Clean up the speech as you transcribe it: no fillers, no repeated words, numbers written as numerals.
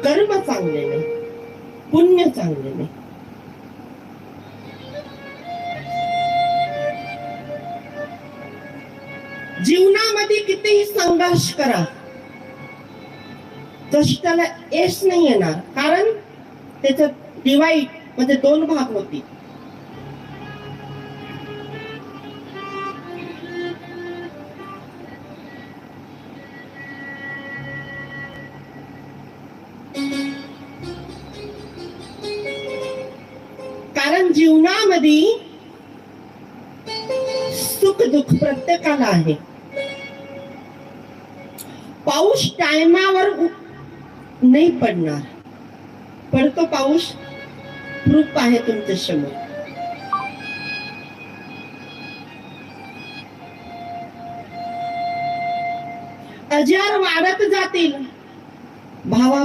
कर्म चांगले नाही, पुण्य चांगले नाही. जीवनामध्ये कितीही संघर्ष करा, तशी त्याला यश नाही येणार. कारण त्याच्यात डिवाइड म्हणजे दोन भाग होतील. कारण जीवनामध्ये सुख दुःख प्रत्येकाला आहे. पाऊस टायमावर नाही पडणार, पण तो पाऊस प्रूफ आहे तुमच्या समोर. आजार वाढत जातील, भावा